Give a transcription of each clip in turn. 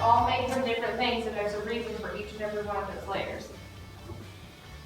all made from different things, and there's a reason for each and every one of those layers.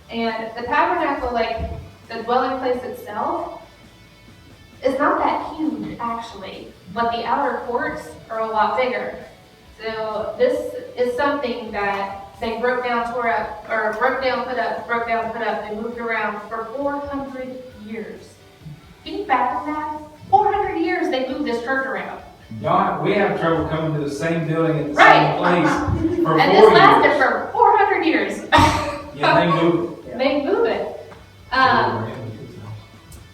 And the tabernacle, like the dwelling place itself, is not that huge actually, but the outer courts are a lot bigger. So this is something that they broke down, tore up, or broke down, put up, broke down, put up. They moved around for 400 years. Can you fathom that? 400 years they moved this church around. Y'all, we have trouble coming to the same building at the same place for 4 years. And this lasted for 400 years. Yeah, they move it. They move it.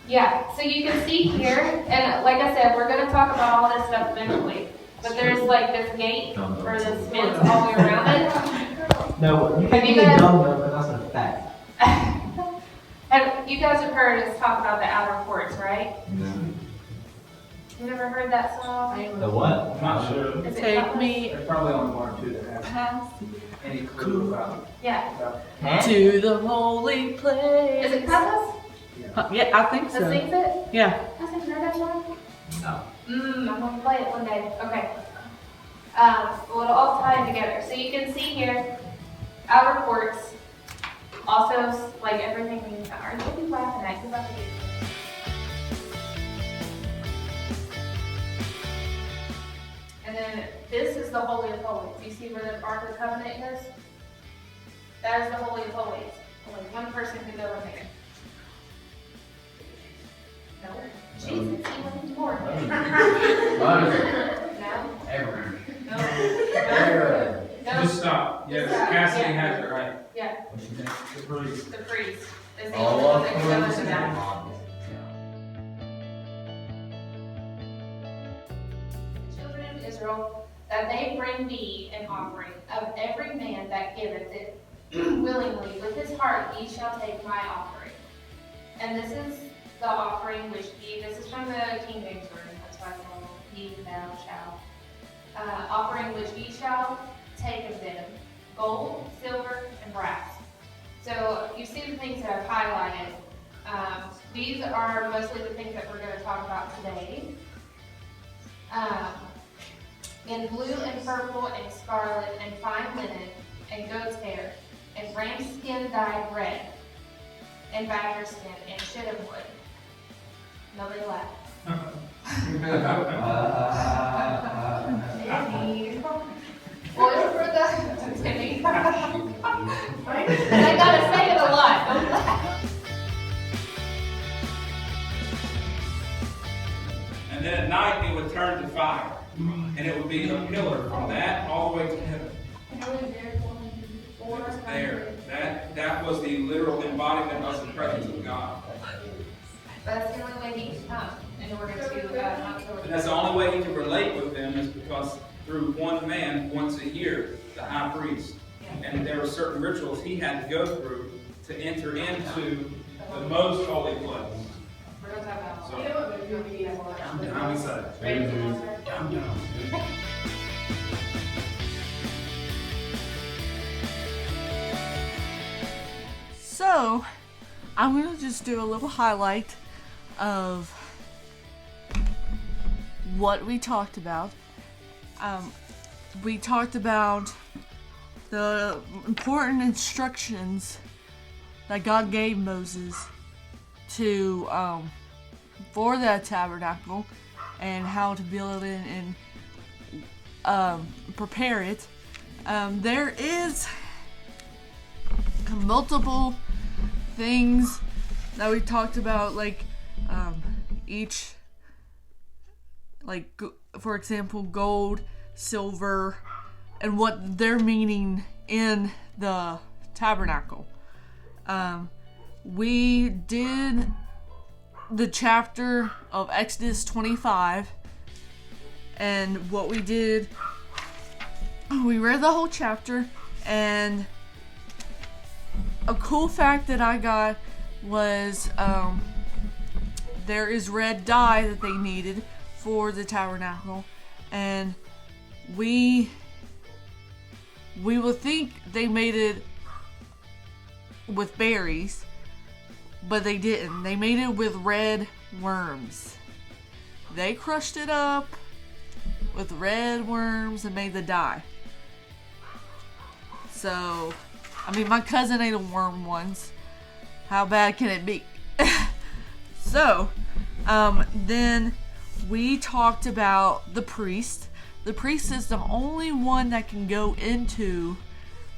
Yeah, so you can see here, and like I said, we're going to talk about all this stuff eventually. But there's like this gate for this fence all the way around it. No, you can't be dumb though, because that's a fact. And you guys have heard us talk about the outer courts, right? No. You never heard that song? The what? I'm not sure. Is it Take Cutlass? me There's probably only one or two that have any clue about it. Yeah. to the holy place. Is it Cutlass Yeah, I think that so. sings it? Yeah. Has it heard that song? No. I'm gonna play it one day. Okay. Well, it'll all tie together. So you can see here, outer courts. Also, like everything we are. What are you laughing at? You're about to get. And then this is the Holy of Holies. You see where the Ark of the Covenant is? That is the Holy of Holies. Only one person can go in there. No. Jesus, even more. No. Ever. No. No. Just stop. Yes, Stop. Cassidy Yeah. has it right. Yeah, The priest. the priest is the All only one of that can go into that. The children of Israel, that they bring me an offering of every man that giveth it willingly with his heart, ye shall take my offering. And this is the offering which ye, this is from the King James Version, that's why it's all ye, thou, shall. Offering which ye shall take of them, gold, silver, and brass. So you see the things that I've highlighted. These are mostly the things that we're going to talk about today. In blue and purple and scarlet and fine linen and goat's hair and ram skin dyed red and badger skin and shittim wood. Nobody laughed. Well, it's for the Timmy. I gotta say it a lot. Don't laugh. And then at night it would turn to fire. And it would be a pillar from that all the way to heaven. There. That was the literal embodiment of the presence of God. That's the only way he can come in order to not kill And that's the only way he could relate with them is because through one man once a year, the high priest. And there were certain rituals he had to go through to enter into the most holy place. We're gonna talk about So, it. how we say? I'm done. So, I'm going to just do a little highlight of what we talked about. We talked about the important instructions that God gave Moses to for that tabernacle and how to build it and prepare it. There is multiple things that we talked about, like each, like for example, gold, silver, and what they're meaning in the tabernacle. We did the chapter of Exodus 25, and what we did, we read the whole chapter, and a cool fact that I got was there is red dye that they needed for the tabernacle, and we would think they made it with berries, but they didn't. They made it with red worms. They crushed it up with red worms and made the dye. So, I mean, my cousin ate a worm once. How bad can it be? So, then we talked about the priest. The priest is the only one that can go into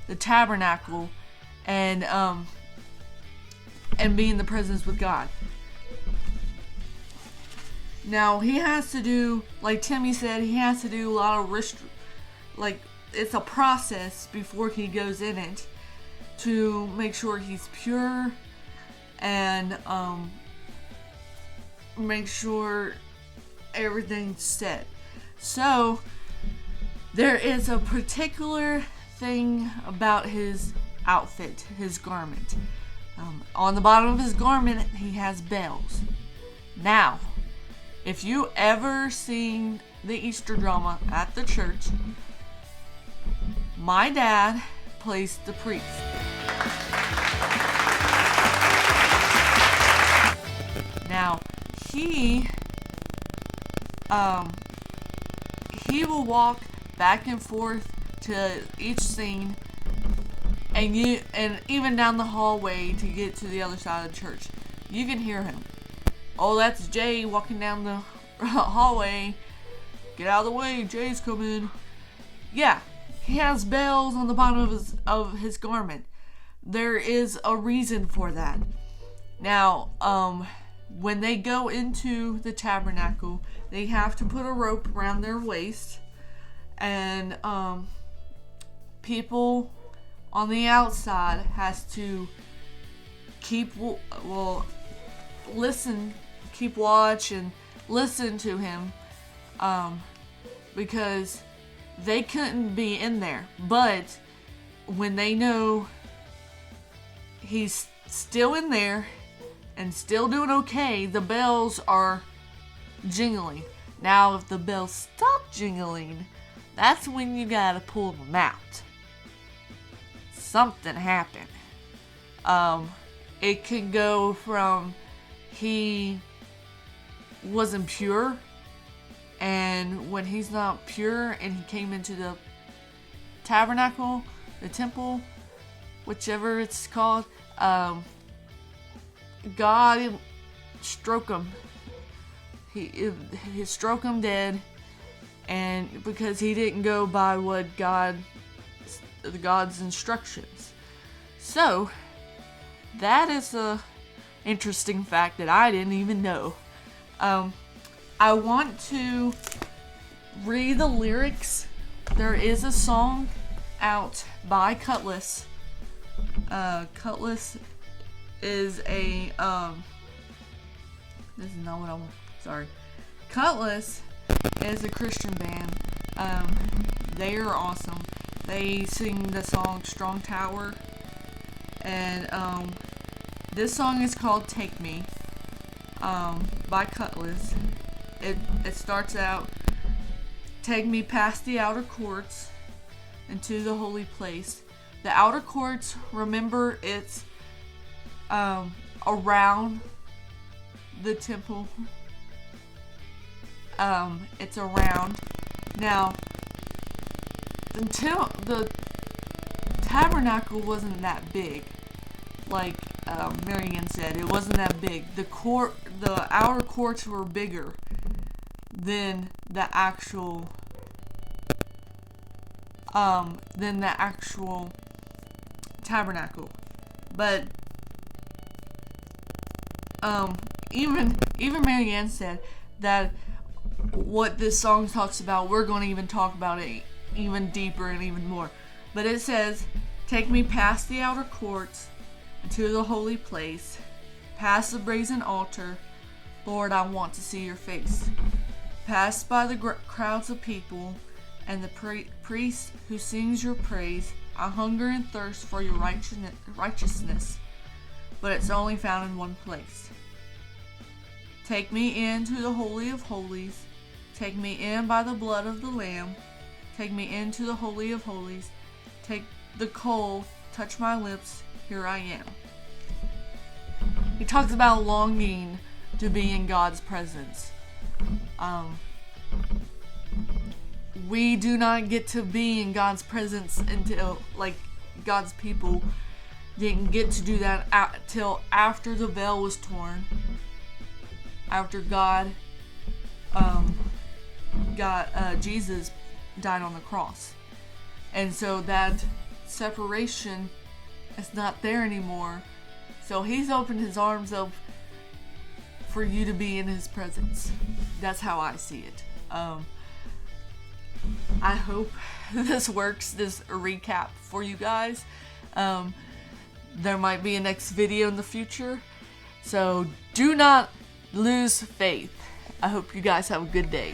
the tabernacle and be in the presence with God. Now, he has to do, like Timmy said, he has to do a lot of it's a process before he goes in it to make sure he's pure and make sure everything's set. So, there is a particular thing about his outfit, his garment. On the bottom of his garment, he has bells. Now, if you ever seen the Easter drama at the church, my dad plays the priest. Now, he will walk back and forth to each scene and even down the hallway to get to the other side of the church. You can hear him. Oh, that's Jay walking down the hallway. Get out of the way, Jay's coming. Yeah, he has bells on the bottom of his garment. There is a reason for that. Now, when they go into the tabernacle, they have to put a rope around their waist, and people on the outside has to keep watch and listen to him, because they couldn't be in there. But when they know he's still in there and still doing okay, the bells are jingling. Now, if the bells stop jingling, that's when you gotta pull them out. Something happened. It can go from he wasn't pure, and when he's not pure and he came into the tabernacle, the temple, whichever it's called, God struck him. He struck him dead, and because he didn't go by what God's instructions. So that is a interesting fact that I didn't even know. I want to read the lyrics. There is a song out by Cutlass. Cutlass is a this is not what I want. Sorry. Cutlass is a Christian band. They are awesome. They sing the song Strong Tower, and this song is called Take Me, by Cutlass. It starts out, take me past the outer courts into the holy place. The outer courts, remember, it's around the temple. It's around. Now, until the tabernacle wasn't that big, like Marianne said, it wasn't that big. The outer courts were bigger than the actual tabernacle. But even Marianne said that what this song talks about, we're going to even talk about it even deeper and even more. But it says, take me past the outer courts into the holy place, past the brazen altar. Lord, I want to see your face. Pass by the crowds of people and the priest who sings your praise. I hunger and thirst for your righteousness, but it's only found in one place. Take me into the Holy of Holies. Take me in by the blood of the Lamb. Take me into the Holy of Holies. Take the coal, touch my lips, here I am. He talks about longing to be in God's presence. We do not get to be in God's presence until, God's people didn't get to do that till after the veil was torn. After Jesus died on the cross. And so that separation is not there anymore. So he's opened his arms up for you to be in his presence. That's how I see it. I hope this works, this recap for you guys. There might be a next video in the future. So do not lose faith. I hope you guys have a good day.